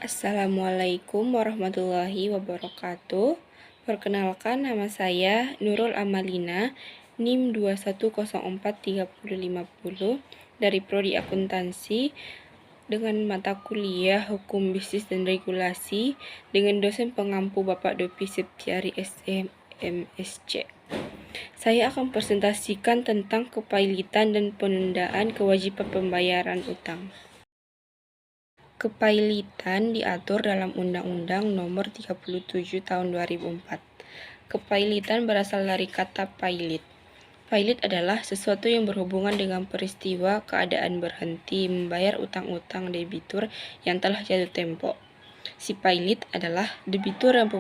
Assalamualaikum warahmatullahi wabarakatuh. Perkenalkan, nama saya Nurul Amalina, NIM 21043050 dari Prodi Akuntansi dengan mata kuliah Hukum Bisnis dan Regulasi dengan dosen pengampu Bapak Dopi Septiari SMSC. Saya akan presentasikan tentang kepailitan dan penundaan kewajiban pembayaran utang. Kepailitan diatur dalam Undang-Undang Nomor 37 Tahun 2004. Kepailitan berasal dari kata pailit. Pailit adalah sesuatu yang berhubungan dengan peristiwa keadaan berhenti membayar utang-utang debitur yang telah jatuh tempo. Si pailit adalah debitur yang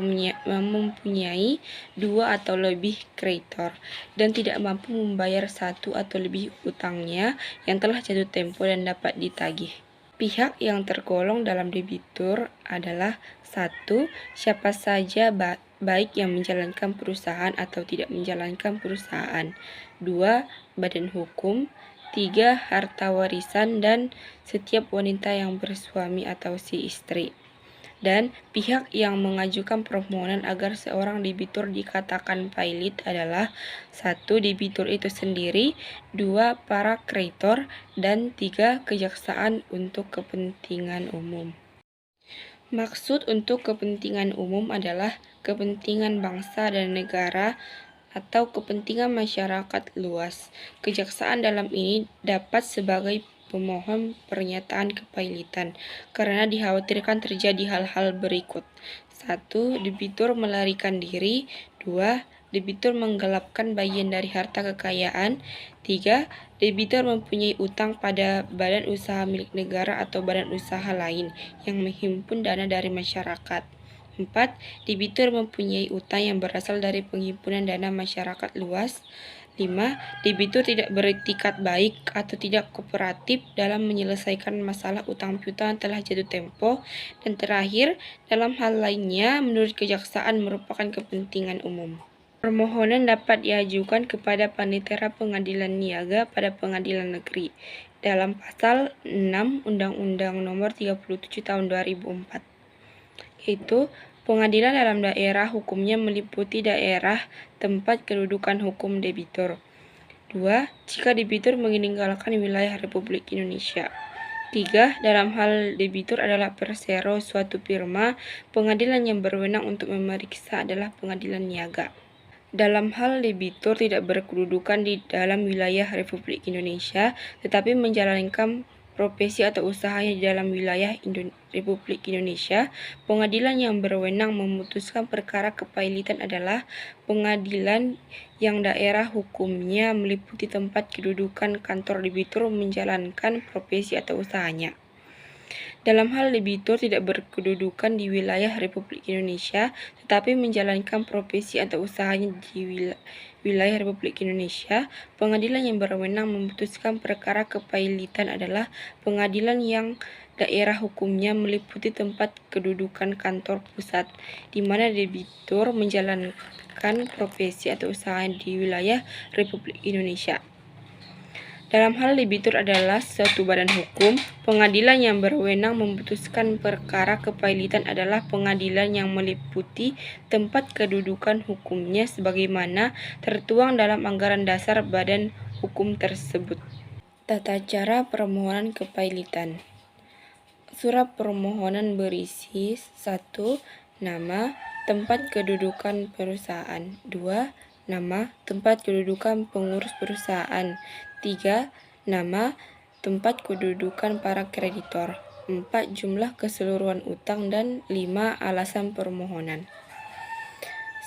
mempunyai dua atau lebih kreditor dan tidak mampu membayar satu atau lebih utangnya yang telah jatuh tempo dan dapat ditagih. Pihak yang tergolong dalam debitur adalah 1. Siapa saja baik yang menjalankan perusahaan atau tidak menjalankan perusahaan. 2. Badan hukum. 3. Harta warisan dan setiap wanita yang bersuami atau si istri. Dan pihak yang mengajukan permohonan agar seorang debitur dikatakan pailit adalah 1. Debitur itu sendiri, 2. Para kreditor, dan 3. Kejaksaan untuk kepentingan umum. Maksud untuk kepentingan umum adalah kepentingan bangsa dan negara atau kepentingan masyarakat luas. Kejaksaan dalam ini dapat sebagai pemohon pernyataan kepailitan karena dikhawatirkan terjadi hal-hal berikut. 1. Debitur melarikan diri. 2. Debitur menggelapkan bagian dari harta kekayaan. 3. Debitur mempunyai utang pada badan usaha milik negara atau badan usaha lain yang menghimpun dana dari masyarakat. 4. Debitur mempunyai utang yang berasal dari penghimpunan dana masyarakat luas. 5. Debitur tidak beretikat baik atau tidak kooperatif dalam menyelesaikan masalah utang piutang yang telah jatuh tempo. Dan terakhir, dalam hal lainnya, menurut kejaksaan merupakan kepentingan umum. Permohonan dapat diajukan kepada Panitera Pengadilan Niaga pada Pengadilan Negeri dalam Pasal 6 Undang-Undang Nomor 37 Tahun 2004, yaitu pengadilan dalam daerah hukumnya meliputi daerah tempat kedudukan hukum debitur. 2. Jika debitur meninggalkan wilayah Republik Indonesia. 3. Dalam hal debitur adalah persero suatu firma, pengadilan yang berwenang untuk memeriksa adalah pengadilan niaga. Dalam hal debitur tidak berkedudukan di dalam wilayah Republik Indonesia, tetapi menjalankan profesi atau usahanya di dalam wilayah Republik Indonesia, pengadilan yang berwenang memutuskan perkara kepailitan adalah pengadilan yang daerah hukumnya meliputi tempat kedudukan kantor debitur menjalankan profesi atau usahanya. Dalam hal debitur tidak berkedudukan di wilayah Republik Indonesia, tetapi menjalankan profesi atau usahanya di wilayah Republik Indonesia, pengadilan yang berwenang memutuskan perkara kepailitan adalah pengadilan yang daerah hukumnya meliputi tempat kedudukan kantor pusat, di mana debitur menjalankan profesi atau usahanya di wilayah Republik Indonesia. Dalam hal debitur adalah suatu badan hukum, pengadilan yang berwenang memutuskan perkara kepailitan adalah pengadilan yang meliputi tempat kedudukan hukumnya sebagaimana tertuang dalam anggaran dasar badan hukum tersebut. Tata cara permohonan kepailitan. Surat permohonan berisi 1. Nama, tempat kedudukan perusahaan. 2. Nama, tempat kedudukan pengurus perusahaan. 3. Nama, tempat kedudukan para kreditor. 4. Jumlah keseluruhan utang. Dan 5. Alasan permohonan.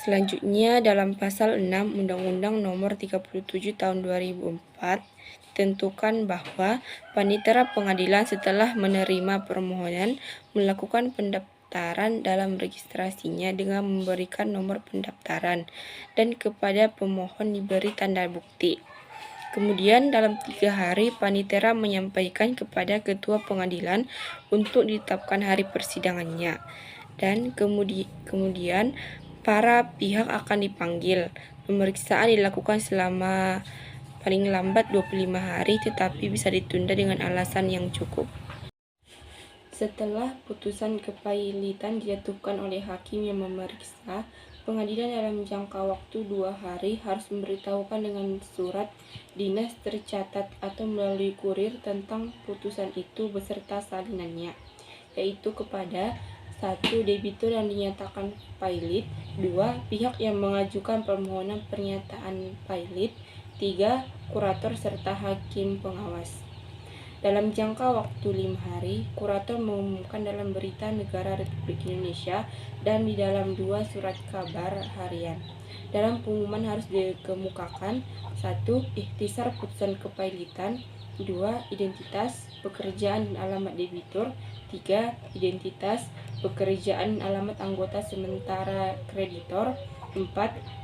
Selanjutnya, dalam Pasal 6 Undang-Undang Nomor 37 Tahun 2004 ditentukan bahwa panitera pengadilan setelah menerima permohonan melakukan pendaftaran dalam registrasinya dengan memberikan nomor pendaftaran dan kepada pemohon diberi tanda bukti. Kemudian dalam 3 hari panitera menyampaikan kepada ketua pengadilan untuk ditetapkan hari persidangannya, dan kemudian para pihak akan dipanggil. Pemeriksaan dilakukan selama paling lambat 25 hari, tetapi bisa ditunda dengan alasan yang cukup. Setelah putusan kepailitan dijatuhkan oleh hakim yang memeriksa, pengadilan dalam jangka waktu 2 hari harus memberitahukan dengan surat dinas tercatat atau melalui kurir tentang putusan itu beserta salinannya, yaitu kepada 1. Debitur yang dinyatakan pailit, 2. Pihak yang mengajukan permohonan pernyataan pailit, 3. Kurator serta hakim pengawas. Dalam jangka waktu 5 hari, kurator mengumumkan dalam Berita Negara Republik Indonesia dan di dalam 2 surat kabar harian. Dalam pengumuman harus dikemukakan 1. Ikhtisar putusan kepailitan, 2. Identitas, pekerjaan dan alamat debitur, 3. Identitas, pekerjaan dan alamat anggota sementara kreditor, 4.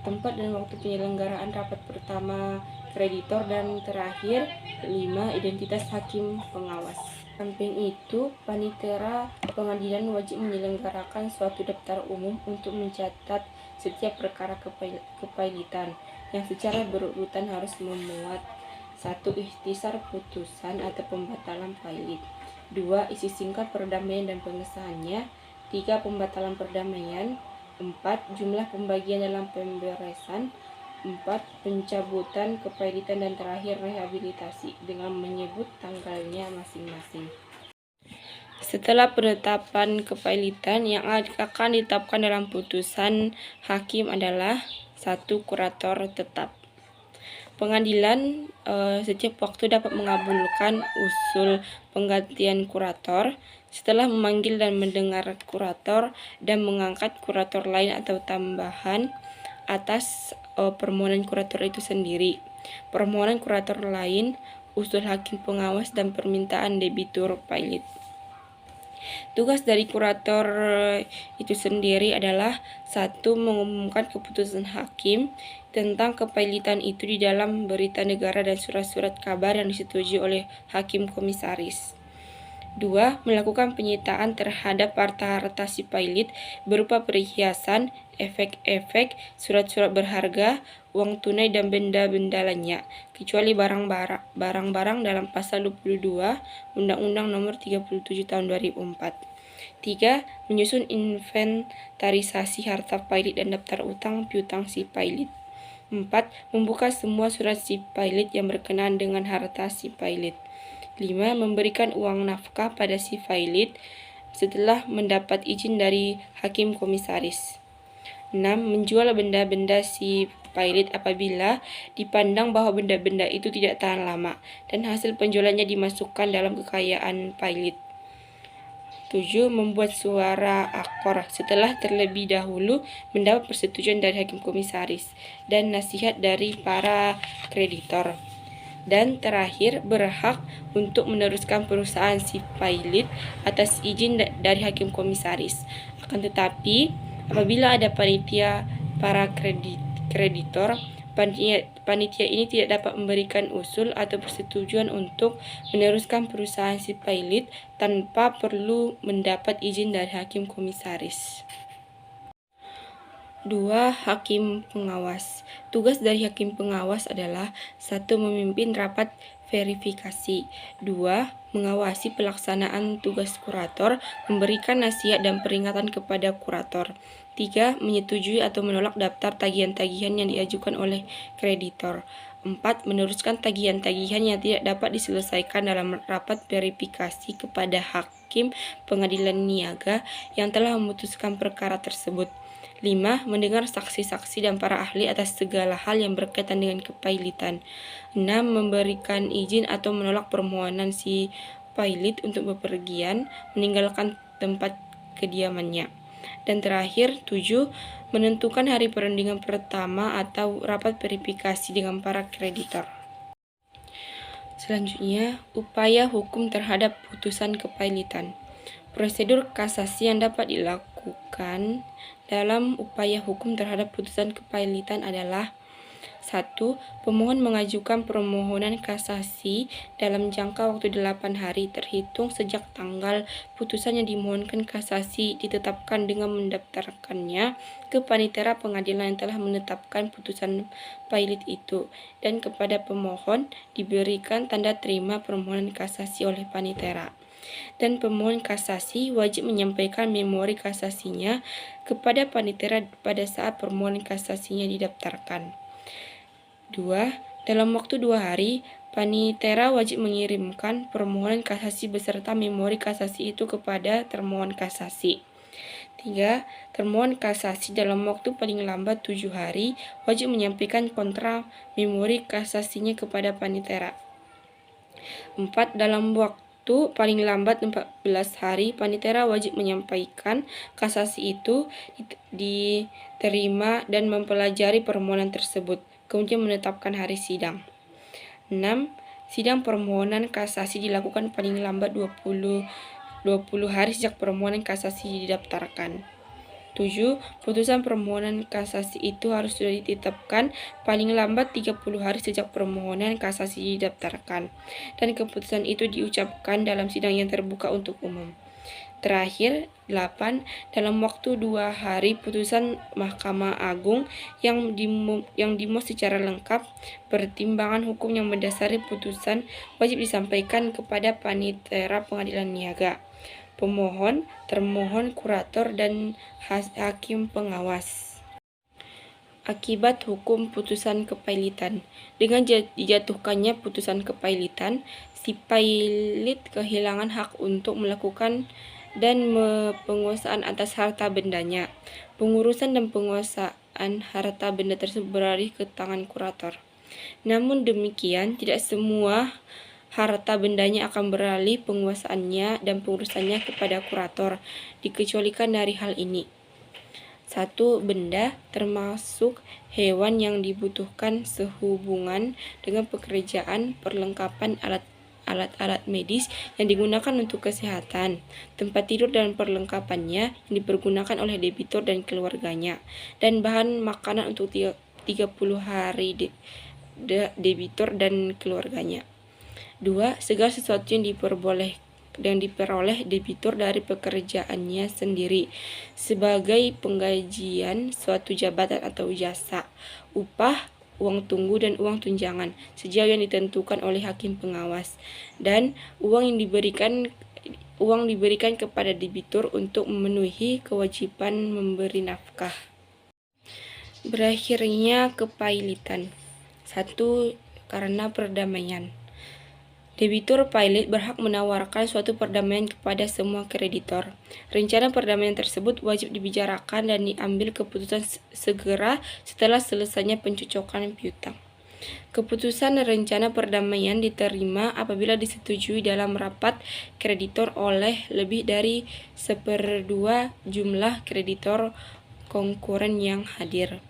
Tempat dan waktu penyelenggaraan rapat pertama kreditor, dan terakhir 5. Identitas hakim pengawas. Samping itu, panitera pengadilan wajib menyelenggarakan suatu daftar umum untuk mencatat setiap perkara kepailitan yang secara berurutan harus memuat 1. Ikhtisar putusan atau pembatalan pailit, 2. Isi singkat perdamaian dan pengesahannya, 3. Pembatalan perdamaian, 4. Jumlah pembagian dalam pemberesan, 4. Pencabutan kepailitan, dan terakhir rehabilitasi dengan menyebut tanggalnya masing-masing. Setelah penetapan kepailitan, yang akan ditetapkan dalam putusan hakim adalah 1. Kurator tetap. Pengadilan setiap waktu dapat mengabulkan usul penggantian kurator setelah memanggil dan mendengar kurator dan mengangkat kurator lain atau tambahan atas permohonan kurator itu sendiri, permohonan kurator lain, usul hakim pengawas, dan permintaan debitur pailit. Tugas dari kurator itu sendiri adalah 1. Mengumumkan keputusan hakim tentang kepailitan itu di dalam Berita Negara dan surat-surat kabar yang disetujui oleh hakim komisaris. 2. Melakukan penyitaan terhadap harta-harta si pailit berupa perhiasan, efek-efek, surat-surat berharga, uang tunai, dan benda-benda lainnya, kecuali barang-barang dalam pasal 22 Undang-Undang Nomor 37 Tahun 2004. 3. Menyusun inventarisasi harta pailit dan daftar utang piutang si pailit. 4. Membuka semua surat si pailit yang berkenaan dengan harta si pailit. 5. Memberikan uang nafkah pada si pailit setelah mendapat izin dari hakim komisaris. 6. Menjual benda-benda si pailit apabila dipandang bahwa benda-benda itu tidak tahan lama dan hasil penjualannya dimasukkan dalam kekayaan pailit. 7. Membuat suara akor setelah terlebih dahulu mendapat persetujuan dari hakim komisaris dan nasihat dari para kreditor. Dan terakhir, berhak untuk meneruskan perusahaan si pailit atas izin dari hakim komisaris. Akan tetapi, apabila ada panitia para kreditor, panitia ini tidak dapat memberikan usul atau persetujuan untuk meneruskan perusahaan si pailit tanpa perlu mendapat izin dari hakim komisaris. 2. Hakim pengawas. Tugas dari hakim pengawas adalah 1. Memimpin rapat verifikasi, 2. Mengawasi pelaksanaan tugas kurator, memberikan nasihat dan peringatan kepada kurator, 3. Menyetujui atau menolak daftar tagihan-tagihan yang diajukan oleh kreditor, 4. Meneruskan tagihan-tagihan yang tidak dapat diselesaikan dalam rapat verifikasi kepada hakim pengadilan niaga yang telah memutuskan perkara tersebut, 5. Mendengar saksi-saksi dan para ahli atas segala hal yang berkaitan dengan kepailitan. 6. Memberikan izin atau menolak permohonan si pailit untuk bepergian, meninggalkan tempat kediamannya. Dan terakhir, 7. Menentukan hari perundingan pertama atau rapat verifikasi dengan para kreditor. Selanjutnya, upaya hukum terhadap putusan kepailitan. Prosedur kasasi yang dapat dilakukan dalam upaya hukum terhadap putusan kepailitan adalah 1. Pemohon mengajukan permohonan kasasi dalam jangka waktu 8 hari terhitung sejak tanggal putusan yang dimohonkan kasasi ditetapkan dengan mendaftarkannya ke panitera pengadilan yang telah menetapkan putusan pailit itu, dan kepada pemohon diberikan tanda terima permohonan kasasi oleh panitera. dan pemohon kasasi wajib menyampaikan memori kasasinya kepada panitera pada saat permohonan kasasinya didaftarkan. 2. Dalam waktu 2 hari, panitera wajib mengirimkan permohonan kasasi beserta memori kasasi itu kepada termohon kasasi. 3. Termohon kasasi dalam waktu paling lambat 7 hari wajib menyampaikan kontra memori kasasinya kepada panitera. 4. Dalam waktu paling lambat 14 hari, panitera wajib menyampaikan kasasi itu diterima dan mempelajari permohonan tersebut, kemudian menetapkan hari sidang. 6. Sidang permohonan kasasi dilakukan paling lambat 20 hari sejak permohonan kasasi didaftarkan. 7. Putusan permohonan kasasi itu harus sudah ditetapkan paling lambat 30 hari sejak permohonan kasasi didaftarkan, dan keputusan itu diucapkan dalam sidang yang terbuka untuk umum. Terakhir, 8. Dalam waktu 2 hari putusan Mahkamah Agung yang dimuat secara lengkap, pertimbangan hukum yang mendasari putusan wajib disampaikan kepada panitera pengadilan niaga, pemohon, termohon, kurator, dan hakim pengawas. Akibat hukum putusan kepailitan. Dengan dijatuhkannya putusan kepailitan, si pailit kehilangan hak untuk melakukan dan penguasaan atas harta bendanya. Pengurusan dan penguasaan harta benda tersebut beralih ke tangan kurator. Namun demikian, tidak semua harta bendanya akan beralih penguasaannya dan pengurusannya kepada kurator, dikecualikan dari hal ini. 1. Benda, termasuk hewan yang dibutuhkan sehubungan dengan pekerjaan, perlengkapan alat-alat medis yang digunakan untuk kesehatan, tempat tidur dan perlengkapannya yang dipergunakan oleh debitur dan keluarganya, dan bahan makanan untuk 30 hari debitur dan keluarganya. 2. Segala sesuatu yang diperoleh debitur dari pekerjaannya sendiri sebagai penggajian suatu jabatan atau jasa, upah, uang tunggu, dan uang tunjangan sejauh yang ditentukan oleh hakim pengawas, dan uang diberikan kepada debitur untuk memenuhi kewajiban memberi nafkah. Berakhirnya kepailitan. 1. Karena perdamaian. Debitur pailit berhak menawarkan suatu perdamaian kepada semua kreditor. Rencana perdamaian tersebut wajib dibicarakan dan diambil keputusan segera setelah selesainya pencocokan piutang. Keputusan rencana perdamaian diterima apabila disetujui dalam rapat kreditor oleh lebih dari 1/2 jumlah kreditor konkuren yang hadir.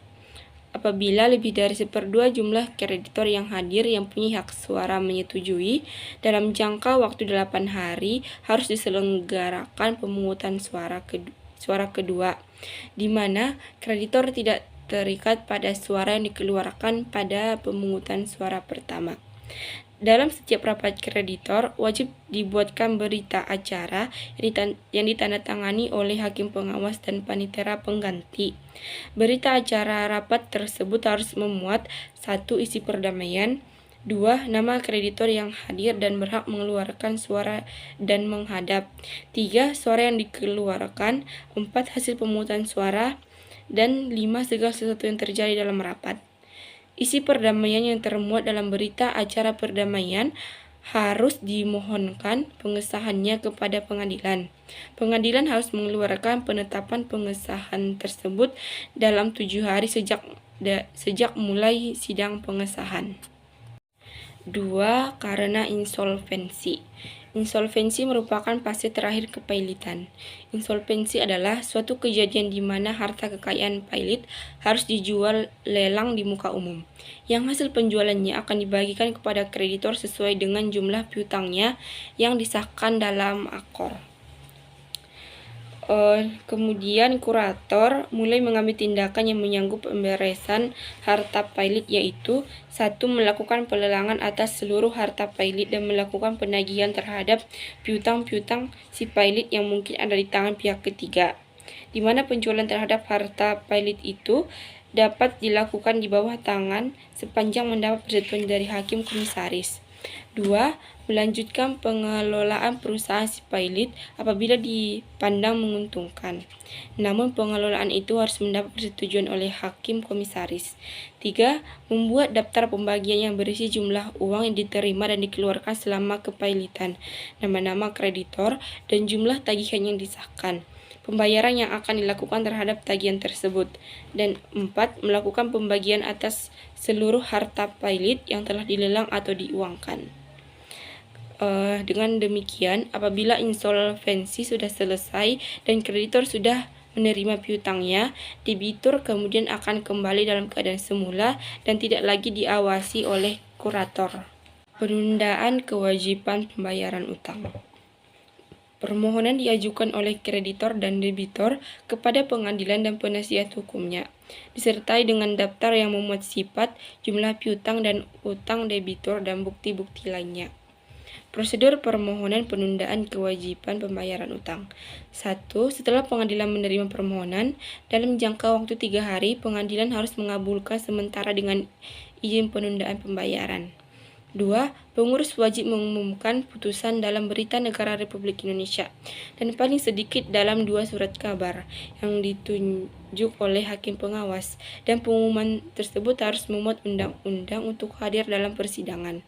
Apabila lebih dari 1/2 jumlah kreditor yang hadir yang punya hak suara menyetujui, dalam jangka waktu 8 hari harus diselenggarakan pemungutan suara kedua, di mana kreditor tidak terikat pada suara yang dikeluarkan pada pemungutan suara pertama. Dalam setiap rapat kreditor, wajib dibuatkan berita acara yang ditandatangani oleh hakim pengawas dan panitera pengganti. Berita acara rapat tersebut harus memuat 1. Isi perdamaian, 2. Nama kreditor yang hadir dan berhak mengeluarkan suara dan menghadap, 3. Suara yang dikeluarkan, 4. Hasil pemungutan suara, dan 5. Segala sesuatu yang terjadi dalam rapat. Isi perdamaian yang termuat dalam berita acara perdamaian harus dimohonkan pengesahannya kepada pengadilan. Pengadilan harus mengeluarkan penetapan pengesahan tersebut dalam 7 hari sejak mulai sidang pengesahan. 2. Karena insolvensi. Insolvensi merupakan fase terakhir kepailitan. Insolvensi adalah suatu kejadian di mana harta kekayaan pailit harus dijual lelang di muka umum, yang hasil penjualannya akan dibagikan kepada kreditor sesuai dengan jumlah piutangnya yang disahkan dalam akor. Kemudian kurator mulai mengambil tindakan yang menyangkut pemberesan harta pailit, yaitu 1. Melakukan pelelangan atas seluruh harta pailit dan melakukan penagihan terhadap piutang-piutang si pailit yang mungkin ada di tangan pihak ketiga, di mana penjualan terhadap harta pailit itu dapat dilakukan di bawah tangan sepanjang mendapat persetujuan dari hakim komisaris. 2. Melanjutkan pengelolaan perusahaan si pilot apabila dipandang menguntungkan. Namun pengelolaan itu harus mendapat persetujuan oleh hakim komisaris. 3. Membuat daftar pembagian yang berisi jumlah uang yang diterima dan dikeluarkan selama kepilotan, nama-nama kreditor, dan jumlah tagihan yang disahkan, pembayaran yang akan dilakukan terhadap tagihan tersebut. Dan 4. Melakukan pembagian atas seluruh harta pilot yang telah dilelang atau diuangkan. Dengan demikian, apabila insolvensi sudah selesai dan kreditor sudah menerima piutangnya, debitur kemudian akan kembali dalam keadaan semula dan tidak lagi diawasi oleh kurator. Penundaan kewajiban pembayaran utang. Permohonan diajukan oleh kreditor dan debitor kepada pengadilan dan penasihat hukumnya, disertai dengan daftar yang memuat sifat, jumlah piutang dan utang debitur dan bukti-bukti lainnya. Prosedur permohonan penundaan kewajiban pembayaran utang. 1. Setelah pengadilan menerima permohonan, dalam jangka waktu 3 hari, pengadilan harus mengabulkan sementara dengan izin penundaan pembayaran. 2. Pengurus wajib mengumumkan putusan dalam Berita Negara Republik Indonesia dan paling sedikit dalam 2 surat kabar yang ditunjuk oleh hakim pengawas, dan pengumuman tersebut harus memuat undang-undang untuk hadir dalam persidangan.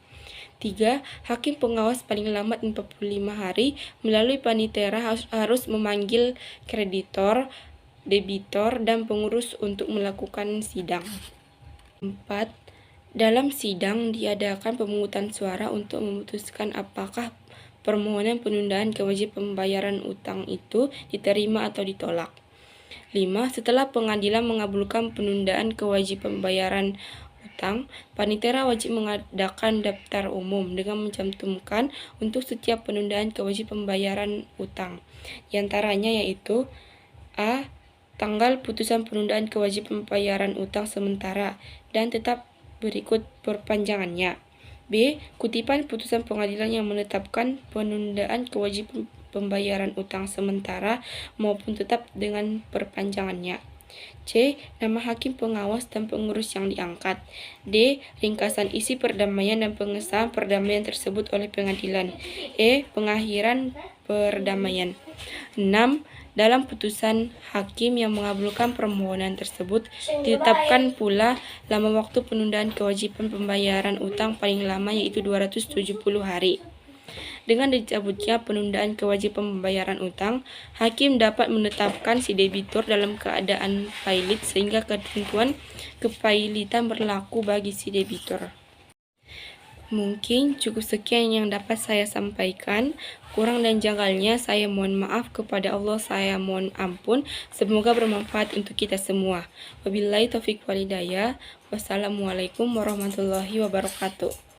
3. Hakim pengawas paling lambat 45 hari melalui panitera harus memanggil kreditor, debitor, dan pengurus untuk melakukan sidang. 4. Dalam sidang diadakan pemungutan suara untuk memutuskan apakah permohonan penundaan kewajiban pembayaran utang itu diterima atau ditolak. 5. Setelah pengadilan mengabulkan penundaan kewajiban pembayaran utang, panitera wajib mengadakan daftar umum dengan mencantumkan untuk setiap penundaan kewajiban pembayaran utang. Di antaranya yaitu: A. Tanggal putusan penundaan kewajiban pembayaran utang sementara dan tetap berikut perpanjangannya. B. Kutipan putusan pengadilan yang menetapkan penundaan kewajiban pembayaran utang sementara maupun tetap dengan perpanjangannya. C. Nama hakim pengawas dan pengurus yang diangkat. D. Ringkasan isi perdamaian dan pengesahan perdamaian tersebut oleh pengadilan. E. Pengakhiran perdamaian. 6. Dalam putusan hakim yang mengabulkan permohonan tersebut, ditetapkan pula lama waktu penundaan kewajiban pembayaran utang paling lama, yaitu 270 hari. Dengan dicabutnya penundaan kewajiban pembayaran utang, hakim dapat menetapkan si debitur dalam keadaan pilot sehingga ketentuan kepailitan berlaku bagi si debitur. Mungkin cukup sekian yang dapat saya sampaikan. Kurang dan janggalnya saya mohon maaf, kepada Allah saya mohon ampun. Semoga bermanfaat untuk kita semua. Wabillahi taufiq wal hidayah. Wassalamualaikum warahmatullahi wabarakatuh.